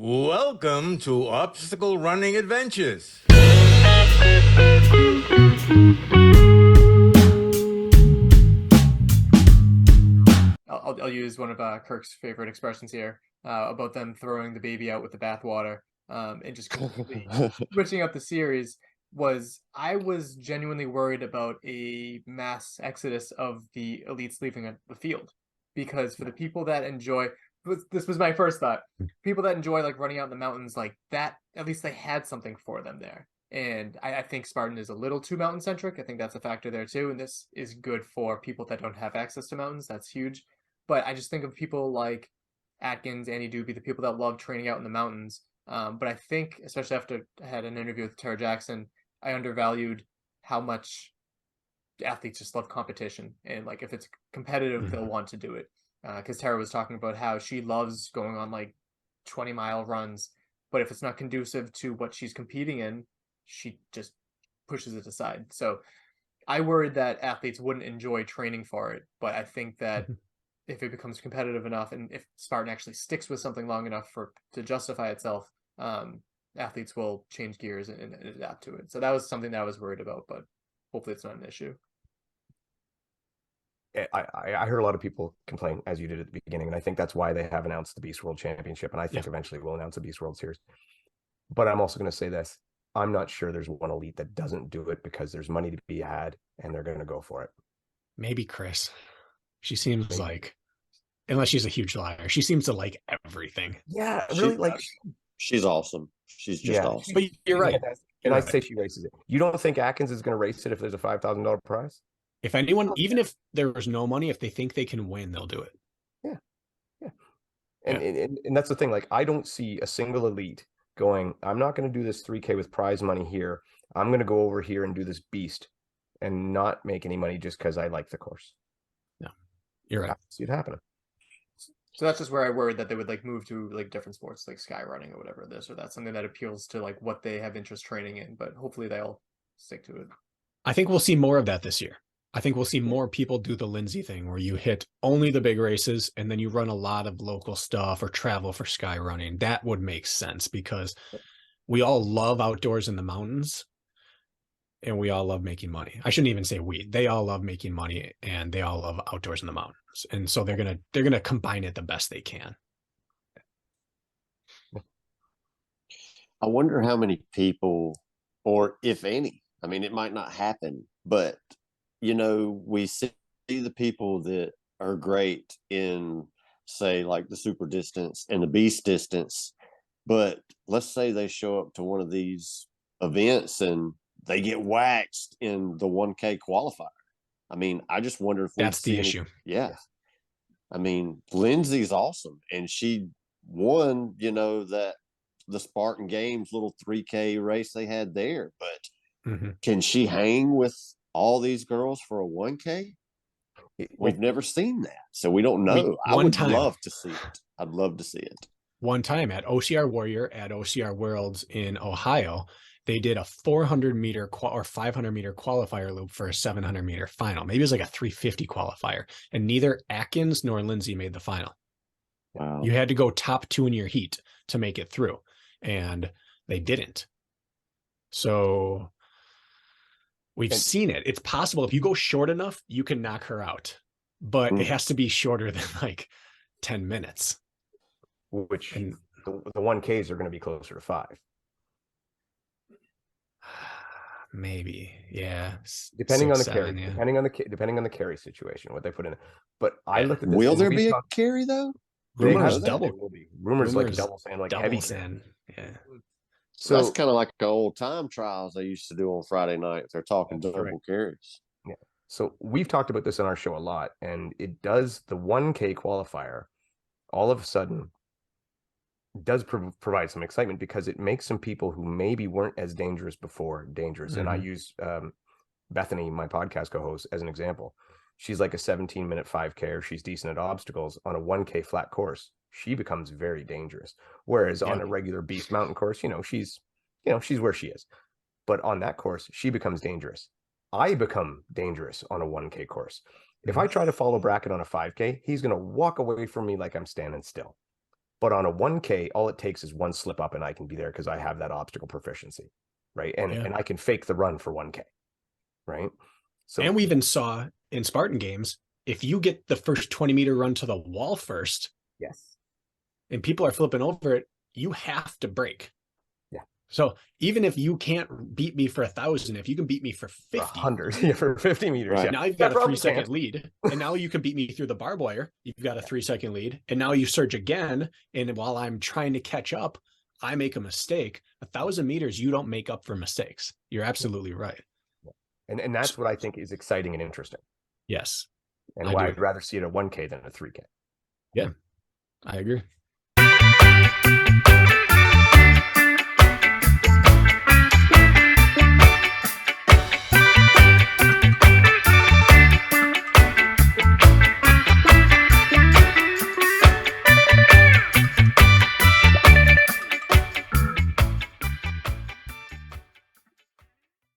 Welcome to Obstacle Running Adventures. I'll use one of Kirk's favorite expressions here about them throwing the baby out with the bathwater and just completely switching up the series. I was genuinely worried about a mass exodus of the elites leaving the field, because for the people that enjoy, this was my first thought, people that enjoy like running out in the mountains like that, at least they had something for them there. And I think Spartan is a little too mountain centric. I think that's a factor there too. And this is good for people that don't have access to mountains. That's huge. But I just think of people like Atkins, Andy Doobie, the people that love training out in the mountains. But I think, especially after I had an interview with Tara Jackson, I undervalued how much athletes just love competition. And like if it's competitive, they'll want to do it. Because Tara was talking about how she loves going on like 20-mile runs, but if it's not conducive to what she's competing in, she just pushes it aside. So I worried that athletes wouldn't enjoy training for it, but I think that if it becomes competitive enough and if Spartan actually sticks with something long enough to justify itself, athletes will change gears and adapt to it. So that was something that I was worried about, but hopefully it's not an issue. I heard a lot of people complain, as you did at the beginning, and I think that's why they have announced the Beast World Championship, and I think eventually we'll announce a Beast World Series. But I'm also going to say this. I'm not sure there's one elite that doesn't do it because there's money to be had, and they're going to go for it. Maybe Chris. She seems like, unless she's a huge liar, she seems to like everything. Yeah, really, like she's awesome. She's just awesome. But you're right. And I say she races it. You don't think Atkins is going to race it if there's a $5,000 prize? If anyone, even if there's no money, if they think they can win, they'll do it. Yeah. And that's the thing. Like, I don't see a single elite going, I'm not going to do this 3K with prize money here. I'm going to go over here and do this beast and not make any money just because I like the course. No, you're right. I see it happening. So that's just where I worried that they would like move to like different sports like sky running or whatever this or that's something that appeals to like what they have interest training in, but hopefully they'll stick to it. I think we'll see more of that this year. I think we'll see more people do the Lindsay thing where you hit only the big races and then you run a lot of local stuff or travel for sky running. That would make sense because we all love outdoors in the mountains and we all love making money. I shouldn't even say they all love making money and they all love outdoors in the mountains. And so they're going to combine it the best they can. I wonder how many people, or if any, I mean, it might not happen, but you know, we see the people that are great in, say, like the super distance and the beast distance, but let's say they show up to one of these events and they get waxed in the 1K qualifier. I mean, I just wonder if that's the issue. Yeah. I mean, Lindsay's awesome, and she won, you know, that the Spartan Games little 3K race they had there, but can she hang with all these girls for a 1K? We've never seen that, so we don't know. I would love to see it. I'd love to see it. One time at OCR Warrior at OCR Worlds in Ohio, they did a 400-meter or 500-meter qualifier loop for a 700-meter final. Maybe it was like a 350 qualifier, and neither Atkins nor Lindsay made the final. Wow. You had to go top 2 in your heat to make it through, and they didn't. So we've seen it. It's possible if you go short enough, you can knock her out, but it has to be shorter than like 10 minutes. Which the 1Ks are going to be closer to 5. Maybe, yeah. Depending on the carry, depending on the carry situation, what they put in. But I looked at this. Will there be a carry though? Rumors double. Rumors like double sand, like heavy sand. Yeah. So that's kind of like the old time trials they used to do on Friday night. They're talking double carries. Yeah. So we've talked about this on our show a lot, and it does the 1K qualifier all of a sudden does provide some excitement because it makes some people who maybe weren't as dangerous before dangerous. And I use Bethany, my podcast co-host, as an example. She's like a 17-minute 5K, she's decent at obstacles. On a 1K flat course, she becomes very dangerous. Whereas on a regular beast mountain course, she's where she is. But on that course, she becomes dangerous. I become dangerous on a 1K course. If I try to follow Brakken on a 5K, he's going to walk away from me like I'm standing still. But on a 1K, all it takes is one slip up and I can be there because I have that obstacle proficiency, right? And I can fake the run for 1K, right? So and we even saw in Spartan games, if you get the first 20-meter run to the wall first, yes, and people are flipping over it, you have to break. Yeah. So even if you can't beat me for 1,000, if you can beat me for 50, 100, yeah, for 50 meters. Right. Yeah. now you've got a probably 3-second can't. lead, and now you can beat me through the barbed wire. You've got a 3-second lead, and now you surge again. And while I'm trying to catch up, I make a mistake. 1,000 meters, you don't make up for mistakes. You're absolutely right. And that's what I think is exciting and interesting. Yes. And I why do. I'd rather see it at 1K than a 3K. Yeah, I agree.